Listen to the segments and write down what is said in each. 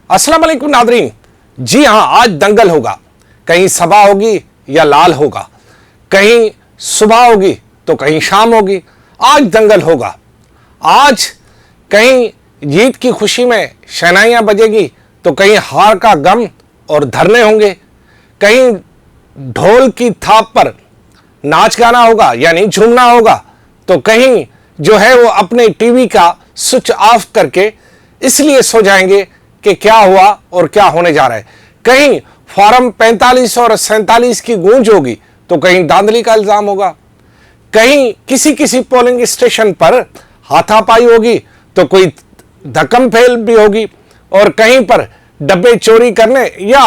अस्सलाम वालेकुम नादरीन। जी हाँ, आज दंगल होगा। कहीं सभा होगी या लाल होगा, कहीं सुबह होगी तो कहीं शाम होगी। आज दंगल होगा। आज कहीं जीत की खुशी में शहनाइयाँ बजेगी तो कहीं हार का गम और धरने होंगे। कहीं ढोल की थाप पर नाच गाना होगा यानी झूमना होगा, तो कहीं जो है वो अपने टीवी का स्विच ऑफ करके इसलिए सो जाएंगे कि क्या हुआ और क्या होने जा रहा है। कहीं फॉर्म 45 और 47 की गूंज होगी तो कहीं धांधली का इल्जाम होगा। कहीं किसी किसी पोलिंग स्टेशन पर हाथापाई होगी तो कोई धक्कम फेल भी होगी, और कहीं पर डब्बे चोरी करने या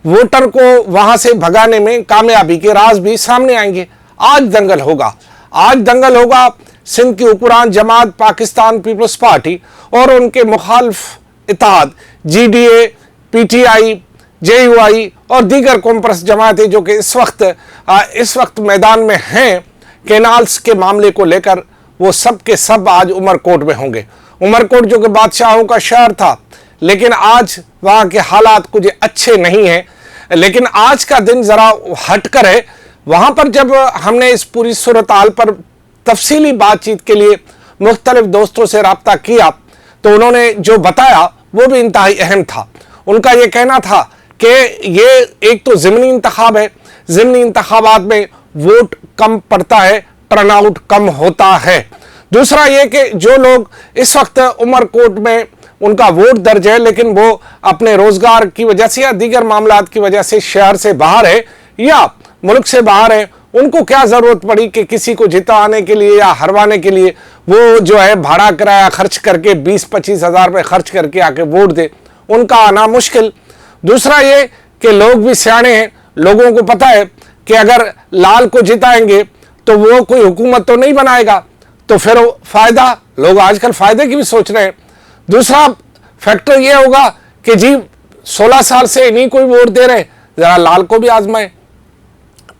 वोटर को वहां से भगाने में कामयाबी के राज भी सामने आएंगे। आज दंगल होगा। आज दंगल होगा सिंध की हुक्मरान जमात पाकिस्तान पीपल्स पार्टी और उनके मुखालिफ इत्तेहाद GDA, PTI, JUI और दीगर कॉम्प्रेस जमातें जो कि इस वक्त मैदान में हैं कैनाल्स के मामले को लेकर, वो सब के सब आज उमरकोट में होंगे। उमरकोट जो कि बादशाहों का शहर था, लेकिन आज वहाँ के हालात कुछ अच्छे नहीं हैं। लेकिन आज का दिन ज़रा हटकर है। वहाँ पर जब हमने इस पूरी सूरत हाल पर तफसीली बातचीत के लिए मुख्तलिफ दोस्तों से रब्ता किया तो उन्होंने जो बताया वो भी इंतहाई अहम था। उनका ये कहना था कि ये एक तो ज़िमनी इंतखाब है, ज़िमनी इंतखाबात में वोट कम पड़ता है, टर्नआउट कम होता है। दूसरा ये कि जो लोग इस वक्त उमरकोट में उनका वोट दर्ज है लेकिन वो अपने रोजगार की वजह से या दीगर मामलात की वजह से शहर से बाहर है या मुल्क से बाहर है, उनको क्या ज़रूरत पड़ी कि किसी को जिताने के लिए या हरवाने के लिए वो जो है भाड़ा किराया खर्च करके 20-25 हज़ार रुपये खर्च करके आके वोट दे। उनका आना मुश्किल। दूसरा ये कि लोग भी सियाने हैं, लोगों को पता है कि अगर लाल को जिताएंगे तो वो कोई हुकूमत तो नहीं बनाएगा, तो फिर फ़ायदा, लोग आजकल फ़ायदे की भी सोच रहे हैं। दूसरा फैक्टर ये होगा कि जी 16 साल से नहीं कोई वोट दे रहे, ज़रा लाल को भी आजमाएं।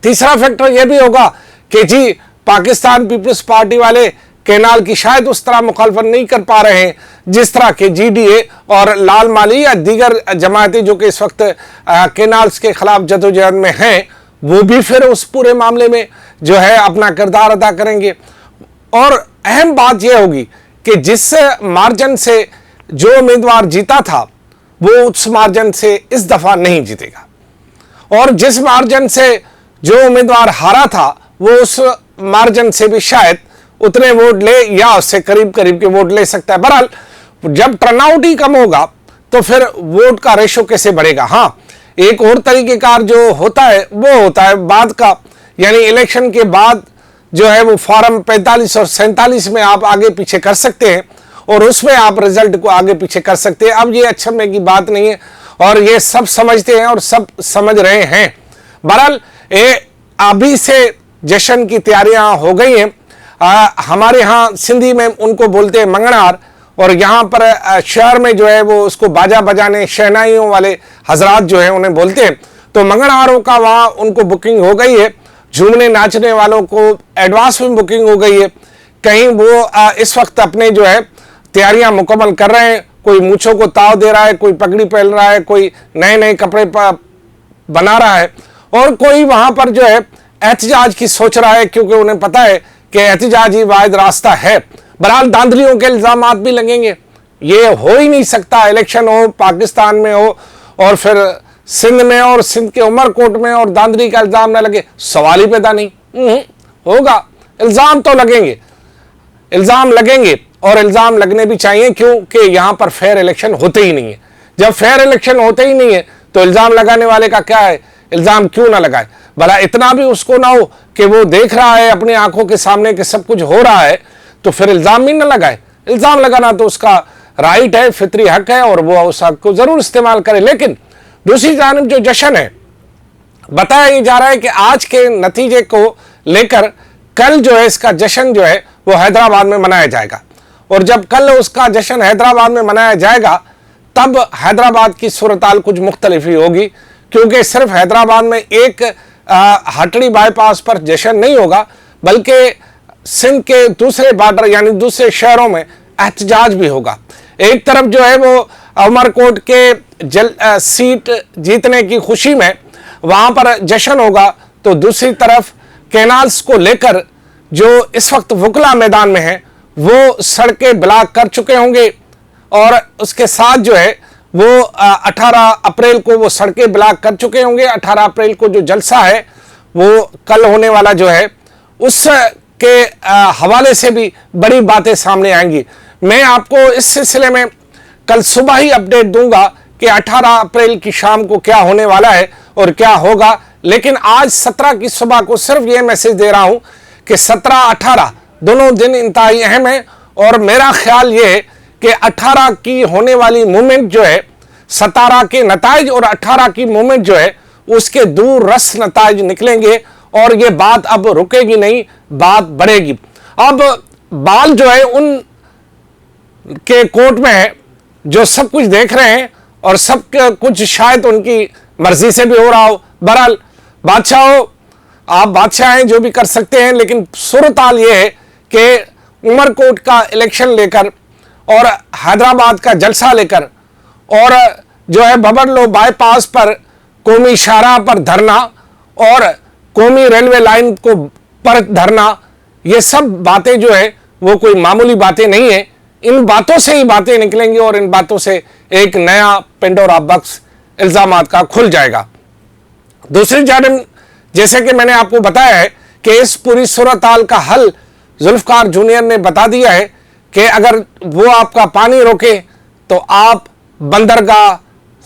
तीसरा फैक्टर यह भी होगा कि जी पाकिस्तान पीपल्स पार्टी वाले कैनाल की शायद उस तरह मुखालफत नहीं कर पा रहे हैं जिस तरह के GDA और लाल माली या दीगर जमातें जो कि इस वक्त कैनाल्स के खिलाफ जदोजहद में हैं, वो भी फिर उस पूरे मामले में जो है अपना किरदार अदा करेंगे। और अहम बात यह होगी कि जिस मार्जिन से जो उम्मीदवार जीता था वो उस मार्जिन से इस दफ़ा नहीं जीतेगा, और जिस मार्जिन से जो उम्मीदवार हारा था वो उस मार्जिन से भी शायद उतने वोट ले या उससे करीब करीब के वोट ले सकता है। बहरहाल जब टर्नआउट ही कम होगा तो फिर वोट का रेशो कैसे बढ़ेगा। हाँ, एक और तरीक़ेकार जो होता है वो होता है बाद का, यानी इलेक्शन के बाद जो है वो फॉर्म 45 और 47 में आप आगे पीछे कर सकते हैं और उसमें आप रिजल्ट को आगे पीछे कर सकते हैं। अब ये अचंभे की बात नहीं है और ये सब समझते हैं और सब समझ रहे हैं। बहरहाल अभी से जश्न की तैयारियां हो गई हैं। हमारे यहाँ सिंधी में उनको बोलते हैं मंगनार, और यहाँ पर शहर में जो है वो उसको बाजा बजाने शहनाइयों वाले हजरात जो है उन्हें बोलते हैं। तो मंगनारों का वहाँ उनको बुकिंग हो गई है, झूमने नाचने वालों को एडवांस में बुकिंग हो गई है। कहीं वो इस वक्त अपने जो है तैयारियां मुकम्मल कर रहे हैं। कोई मूछों को ताव दे रहा है, कोई पगड़ी पहन रहा है, कोई नए नए कपड़े बना रहा है, और कोई वहां पर जो है एहतजाज की सोच रहा है, क्योंकि उन्हें पता है कि एहतजाज ही वाहिद रास्ता है। बहरहाल धांधलियों के इल्जामात भी लगेंगे। ये हो ही नहीं सकता, इलेक्शन हो, पाकिस्तान में हो और फिर सिंध में और सिंध के उमरकोट में और धांधली का इल्जाम ना लगे, सवाल ही पैदा नहीं होगा। इल्जाम तो लगेंगे, इल्जाम लगेंगे और इल्जाम लगने भी चाहिए, क्योंकि यहाँ पर फेयर इलेक्शन होते ही नहीं है। जब फेयर इलेक्शन होते ही नहीं है तो इल्जाम लगाने वाले का क्या है, इल्जाम क्यों ना लगाए। भला इतना भी उसको ना हो कि वो देख रहा है अपनी आंखों के सामने कि सब कुछ हो रहा है तो फिर इल्जाम भी ना लगाए। इल्जाम लगाना तो उसका राइट है, फितरी हक है, और वो उस हक को जरूर इस्तेमाल करे। लेकिन दूसरी जानिब जो जश्न है, बताया जा रहा है कि आज के नतीजे को लेकर कल जो है इसका जश्न जो है वो हैदराबाद में मनाया जाएगा, और जब कल उसका जश्न हैदराबाद में मनाया जाएगा तब हैदराबाद की सूरत हाल कुछ मुख्तलिफ ही होगी, क्योंकि सिर्फ हैदराबाद में एक हटड़ी बाईपास पर जश्न नहीं होगा, बल्कि सिंध के दूसरे बॉर्डर यानी दूसरे शहरों में एहतजाज भी होगा। एक तरफ जो है वो उमरकोट के सीट जीतने की खुशी में वहां पर जश्न होगा, तो दूसरी तरफ कैनाल्स को लेकर जो इस वक्त वकला मैदान में है वो सड़कें ब्लॉक कर चुके होंगे, और उसके साथ जो है वो 18 अप्रैल को वो सड़कें ब्लॉक कर चुके होंगे। 18 अप्रैल को जो जलसा है वो कल होने वाला जो है उसके हवाले से भी बड़ी बातें सामने आएंगी। मैं आपको इस सिलसिले में कल सुबह ही अपडेट दूंगा कि 18 अप्रैल की शाम को क्या होने वाला है और क्या होगा, लेकिन आज 17 की सुबह को सिर्फ ये मैसेज दे रहा हूं कि 17-18 दोनों दिन इंतहाई अहम है, और मेरा ख्याल ये है कि 18 की होने वाली मूवमेंट जो है 17 के नताइज और 18 की मूवमेंट जो है उसके दूर रस नताइज निकलेंगे, और ये बात अब रुकेगी नहीं, बात बढ़ेगी। अब बाल जो है उन के कोर्ट में है जो सब कुछ देख रहे हैं, और सब कुछ शायद उनकी मर्जी से भी हो रहा हो। बहरहाल बादशाह हो, आप बादशाह हैं, जो भी कर सकते हैं, लेकिन सूरत-हाल ये है कि उमरकोट का इलेक्शन लेकर और हैदराबाद का जलसा लेकर और जो है बबरलो बाईपास पर कौमी शाहराह पर धरना और कौमी रेलवे लाइन को पर धरना, ये सब बातें जो है वो कोई मामूली बातें नहीं है। इन बातों से ही बातें निकलेंगी और इन बातों से एक नया पेंडोरा बॉक्स इल्जामात का खुल जाएगा। दूसरी जानिब जैसे कि मैंने आपको बताया है कि इस पूरी सूरत-हाल का हल जुल्फकार जूनियर ने बता दिया है कि अगर वो आपका पानी रोके तो आप बंदरगाह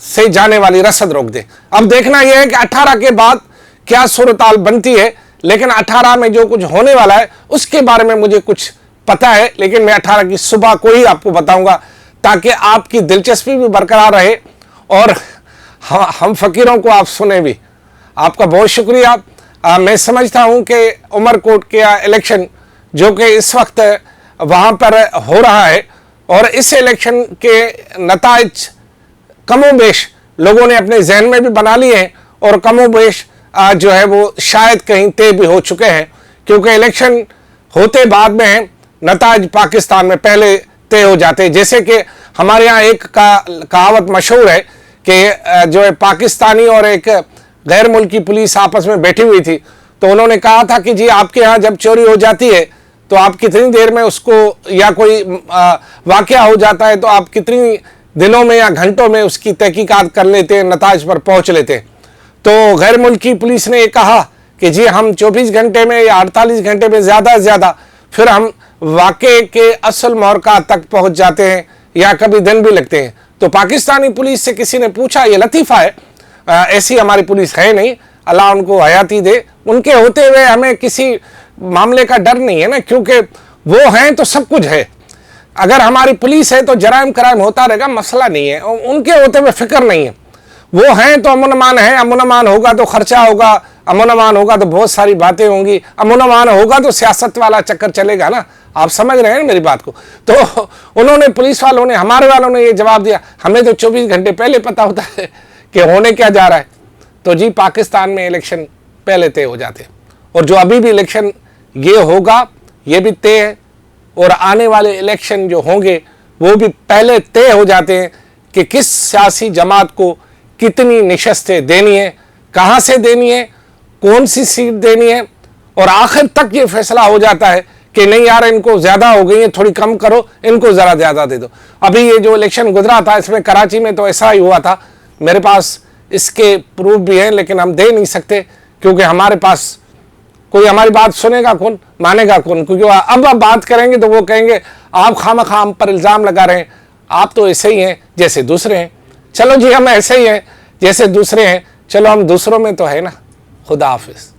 से जाने वाली रसद रोक दे। अब देखना यह है कि 18 के बाद क्या सूरत-हाल बनती है, लेकिन 18 में जो कुछ होने वाला है उसके बारे में मुझे कुछ पता है, लेकिन मैं 18 की सुबह को ही आपको बताऊंगा ताकि आपकी दिलचस्पी भी बरकरार रहे और हम फकीरों को आप सुने भी। आपका बहुत शुक्रिया। मैं समझता हूं कि उमरकोट के इलेक्शन जो कि इस वक्त वहां पर हो रहा है और इस इलेक्शन के नताइज कमोबेश लोगों ने अपने जहन में भी बना लिए हैं और कमोबेश जो है वो शायद कहीं तय भी हो चुके हैं, क्योंकि इलेक्शन होते बाद में नताइज पाकिस्तान में पहले तय हो जाते हैं। जैसे कि हमारे यहाँ एक कहावत मशहूर है कि जो है पाकिस्तानी और एक गैर मुल्की पुलिस आपस में बैठी हुई थी, तो उन्होंने कहा था कि जी आपके यहाँ जब चोरी हो जाती है तो आप कितनी देर में उसको, या कोई वाकया हो जाता है तो आप कितनी दिनों में या घंटों में उसकी तहकीकात कर लेते हैं, नताइज पर पहुँच लेते हैं। तो गैर मुल्की पुलिस ने ये कहा कि जी हम 24 घंटे में या 48 घंटे में ज़्यादा से ज़्यादा फिर हम वाक़े के असल मौका तक पहुँच जाते हैं, या कभी दिन भी लगते हैं। तो पाकिस्तानी पुलिस से किसी ने पूछा, ये लतीफ़ा है, ऐसी हमारी पुलिस है नहीं, अल्लाह उनको हयाती दे, उनके होते हुए हमें किसी मामले का डर नहीं है ना, क्योंकि वो हैं तो सब कुछ है। अगर हमारी पुलिस है तो जराइम कराइम होता रहेगा, मसला नहीं है, उनके होते हुए फिक्र नहीं है। वो हैं तो अमन अमान है, अमन अमान होगा तो खर्चा होगा, अमन अमान होगा तो बहुत सारी बातें होंगी, अमन अमान होगा तो सियासत वाला चक्कर चलेगा ना। आप समझ रहे हैं मेरी बात को। तो उन्होंने, पुलिस वालों ने, हमारे वालों ने ये जवाब दिया, हमें तो 24 घंटे पहले पता होता है कि होने क्या जा रहा है। तो जी पाकिस्तान में इलेक्शन पहले तय हो जाते हैं, और जो अभी भी इलेक्शन ये होगा ये भी तय है, और आने वाले इलेक्शन जो होंगे वो भी पहले तय हो जाते हैं कि किस सियासी जमात को कितनी नशस्तें देनी है, कहाँ से देनी है, कौन सी सीट देनी है, और आखिर तक ये फैसला हो जाता है कि नहीं यार इनको ज़्यादा हो गई है, थोड़ी कम करो, इनको ज़रा ज़्यादा दे दो। अभी ये जो इलेक्शन गुजरा था इसमें कराची में तो ऐसा ही हुआ था। मेरे पास इसके प्रूफ भी हैं, लेकिन हम दे नहीं सकते क्योंकि हमारे पास कोई हमारी बात सुनेगा कौन, मानेगा कौन, क्योंकि अब बात करेंगे तो वो कहेंगे आप खामखा हम पर इल्ज़ाम लगा रहे हैं, आप तो ऐसे ही हैं जैसे दूसरे हैं। चलो जी हम ऐसे ही हैं जैसे दूसरे हैं, चलो हम दूसरों में तो है ना। खुदा हाफिज़।